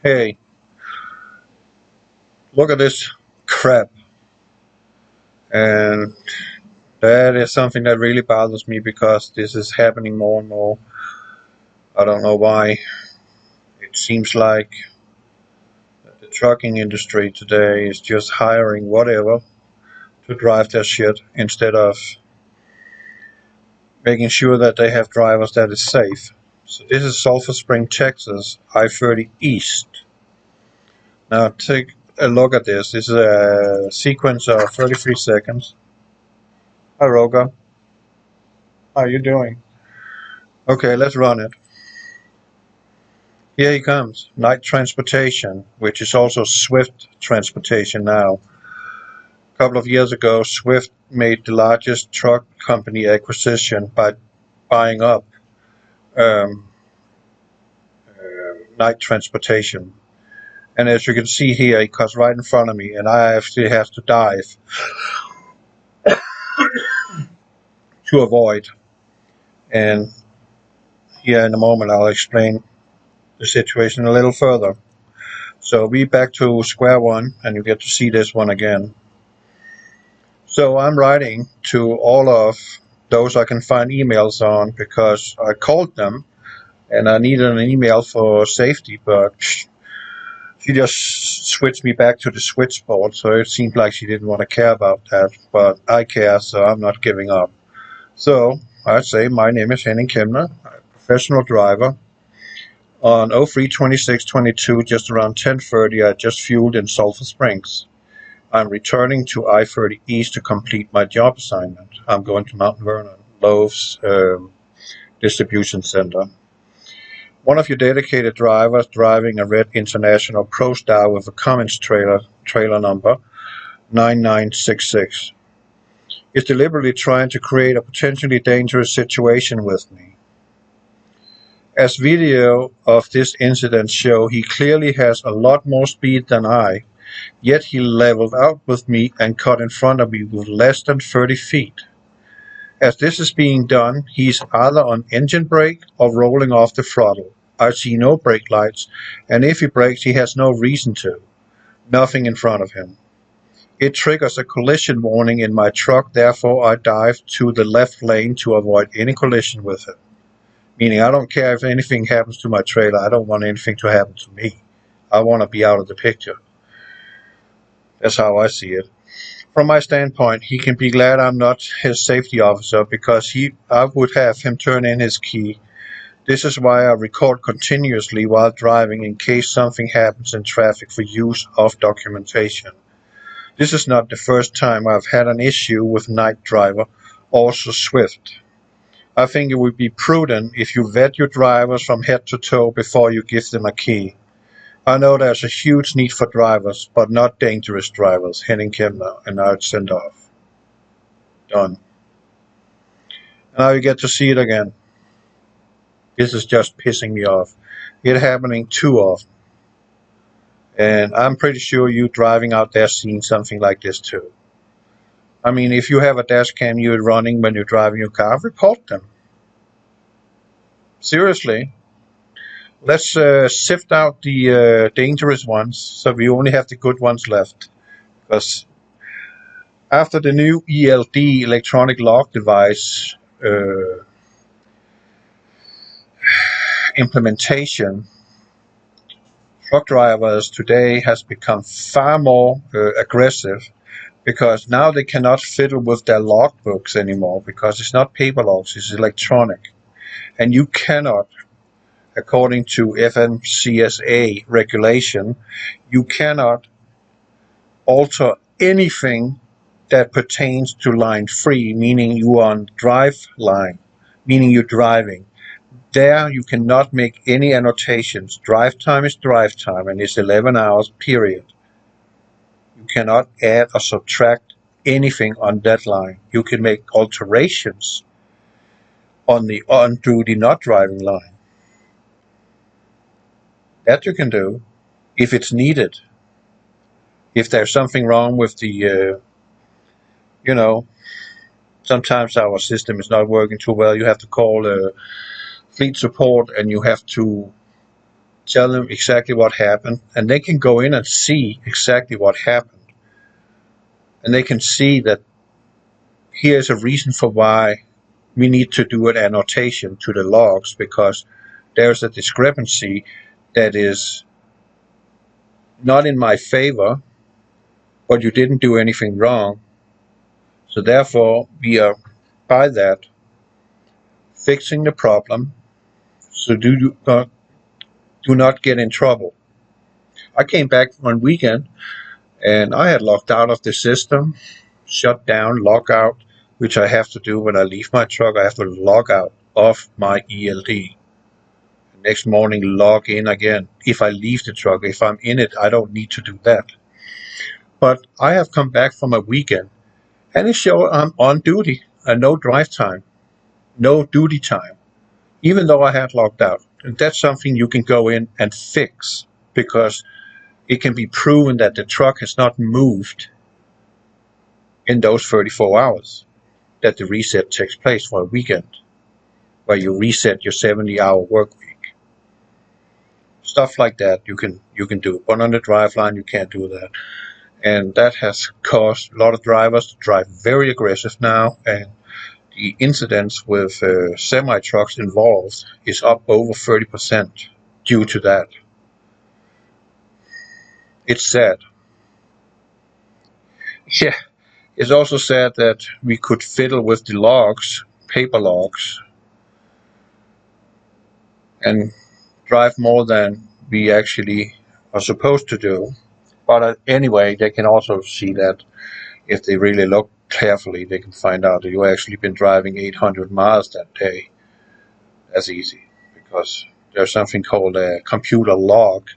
Hey, look at this crap. And that is something that really bothers me because this is happening more and more. I don't know why. It seems like the trucking industry today is just hiring whatever to drive their shit instead of making sure that they have drivers that is safe. So this is Sulphur Spring, Texas, I-30 East. Now take a look at this. This is a sequence of 33 seconds. Hi, Roga. How are you doing? Okay, let's run it. Here he comes. Knight Transportation, which is also Swift Transportation now. A couple of years ago, Swift made the largest truck company acquisition by buying up um, Knight Transportation. And as you can see here, he comes right in front of me, and I actually have to dive to avoid. And here in a moment, I'll explain the situation a little further. So we back to square one, and you get to see this one again. So I'm writing to all of those I can find emails on because I called them and I needed an email for safety, but she just switched me back to the switchboard, so it seemed like she didn't want to care about that, but I care, so I'm not giving up. So I say my name is Henning Kemner, I'm a professional driver. On 03/26/22, just around 10:30, I just fueled in Sulphur Springs. I'm returning to I-30 East to complete my job assignment. I'm going to Mount Vernon, Lowe's distribution center. One of your dedicated drivers driving a red International ProStar with a Cummins trailer number 9966 is deliberately trying to create a potentially dangerous situation with me. As video of this incident show, he clearly has a lot more speed than I, yet he leveled out with me and cut in front of me with less than 30 feet. As this is being done, he's either on engine brake or rolling off the throttle. I see no brake lights, and if he brakes, he has no reason to. Nothing in front of him. It triggers a collision warning in my truck, therefore I dive to the left lane to avoid any collision with him. Meaning I don't care if anything happens to my trailer, I don't want anything to happen to me. I want to be out of the picture. That's how I see it. From my standpoint, he can be glad I'm not his safety officer because I would have him turn in his key. This is why I record continuously while driving in case something happens in traffic for use of documentation. This is not the first time I've had an issue with Night Driver, also Swift. I think it would be prudent if you vet your drivers from head to toe before you give them a key. I know there's a huge need for drivers, but not dangerous drivers. Henning Kemner, and now it's sent off. Done. Now you get to see it again. This is just pissing me off. It's happening too often. And I'm pretty sure you driving out there seeing something like this too. I mean, if you have a dash cam you're running when you're driving your car, report them. Seriously. Let's sift out the dangerous ones so we only have the good ones left. Because after the new ELD, electronic log device, implementation, truck drivers today has become far more aggressive because now they cannot fiddle with their logbooks anymore because it's not paper logs, it's electronic. And you cannot, according to FMCSA regulation, you cannot alter anything that pertains to line 3, meaning you are on drive line, meaning you're driving. There you cannot make any annotations. Drive time is drive time and it's 11 hours, period. You cannot add or subtract anything on that line. You can make alterations on the on-duty not driving line. That you can do if it's needed. If there's something wrong with the, sometimes our system is not working too well, you have to call fleet support and you have to tell them exactly what happened, and they can go in and see exactly what happened. And they can see that here's a reason for why we need to do an annotation to the logs, because there's a discrepancy that is not in my favor, but you didn't do anything wrong. So therefore, we are, by that, fixing the problem, so do not get in trouble. I came back one weekend, and I had logged out of the system, shut down, log out, which I have to do when I leave my truck. I have to log out of my ELD. Next morning, log in again. If I leave the truck, if I'm in it, I don't need to do that. But I have come back from a weekend, and it shows I'm on duty and no drive time, no duty time, even though I had logged out. And that's something you can go in and fix, because it can be proven that the truck has not moved in those 34 hours that the reset takes place for a weekend, where you reset your 70-hour work week. Stuff like that you can do. But on the drive line, you can't do that. And that has caused a lot of drivers to drive very aggressive now, and the incidents with semi-trucks involved is up over 30% due to that. It's sad. Yeah, it's also sad that we could fiddle with the logs, paper logs, and drive more than we actually are supposed to do. But anyway, they can also see that if they really look carefully, they can find out that you actually been driving 800 miles that day. That's easy, because there's something called a computer log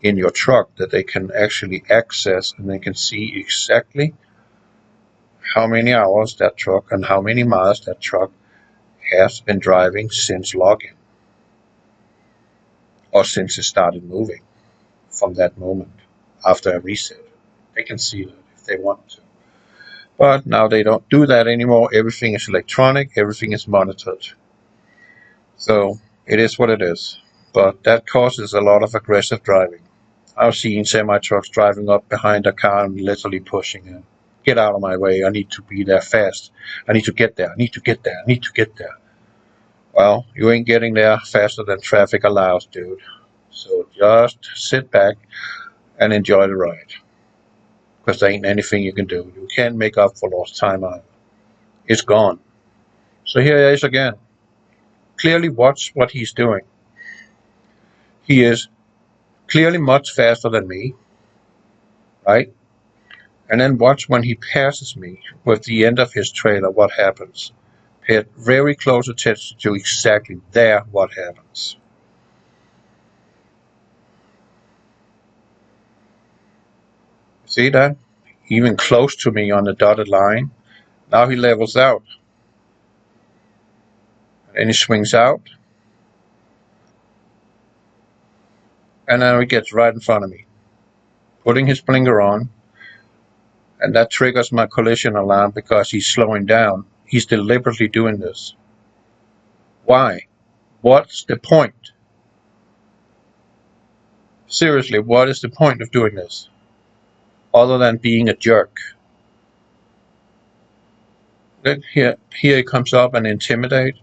in your truck that they can actually access, and they can see exactly how many hours that truck and how many miles that truck has been driving since login, or since it started moving from that moment after a reset. They can see that if they want to. But now they don't do that anymore. Everything is electronic, everything is monitored. So it is what it is. But that causes a lot of aggressive driving. I've seen semi-trucks driving up behind a car and literally pushing it. Get out of my way, I need to be there fast. I need to get there, I need to get there, I need to get there. Well, you ain't getting there faster than traffic allows, dude. So just sit back and enjoy the ride, because there ain't anything you can do. You can't make up for lost time either. It's gone. So here he is again. Clearly watch what he's doing. He is clearly much faster than me, right? And then watch when he passes me with the end of his trailer, what happens. Pay very close attention to exactly there what happens. See that? Even close to me on the dotted line. Now he levels out. And he swings out. And now he gets right in front of me, putting his blinker on. And that triggers my collision alarm, because he's slowing down. He's deliberately doing this. Why? What's the point? Seriously, what is the point of doing this? Other than being a jerk. Then here he comes up and intimidate.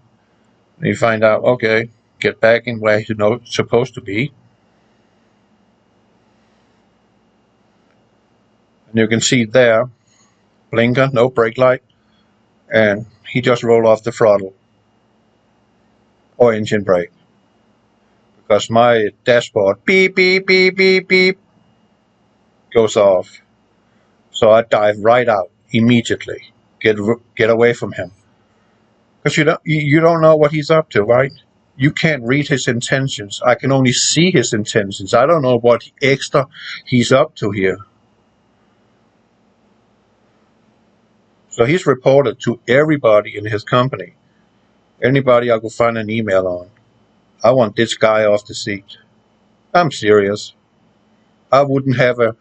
And you find out, okay, get back in where you're supposed to be. And you can see there, blinker, no brake light, and he just rolled off the throttle or engine brake, because my dashboard beep, beep, beep, beep, beep goes off. So I dive right out immediately, get away from him, because you don't know what he's up to, right? You can't read his intentions. I can only see his intentions. I don't know what extra he's up to here. So he's reported to everybody in his company. Anybody I could find an email on. I want this guy off the seat. I'm serious. I wouldn't have a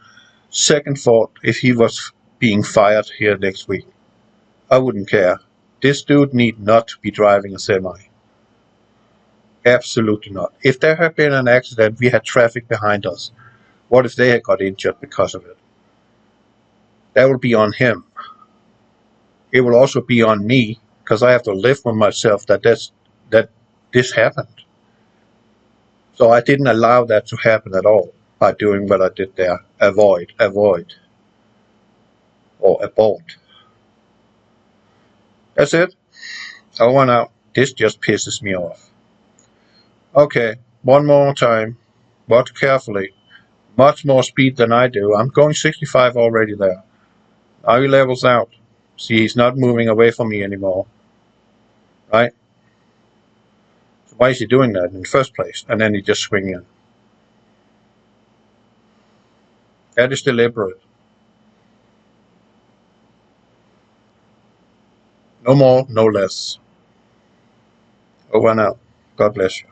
second thought if he was being fired here next week. I wouldn't care. This dude need not to be driving a semi. Absolutely not. If there had been an accident, we had traffic behind us. What if they had got injured because of it? That would be on him. It will also be on me, because I have to live with myself that this happened. So I didn't allow that to happen at all by doing what I did there. Avoid, or abort. That's it. Over and out. This just pisses me off. Okay, one more time. Watch carefully. Much more speed than I do. I'm going 65 already there. Now he levels out. See, he's not moving away from me anymore. Right? So why is he doing that in the first place? And then he just swing in. That is deliberate. No more, no less. Over and out. God bless you.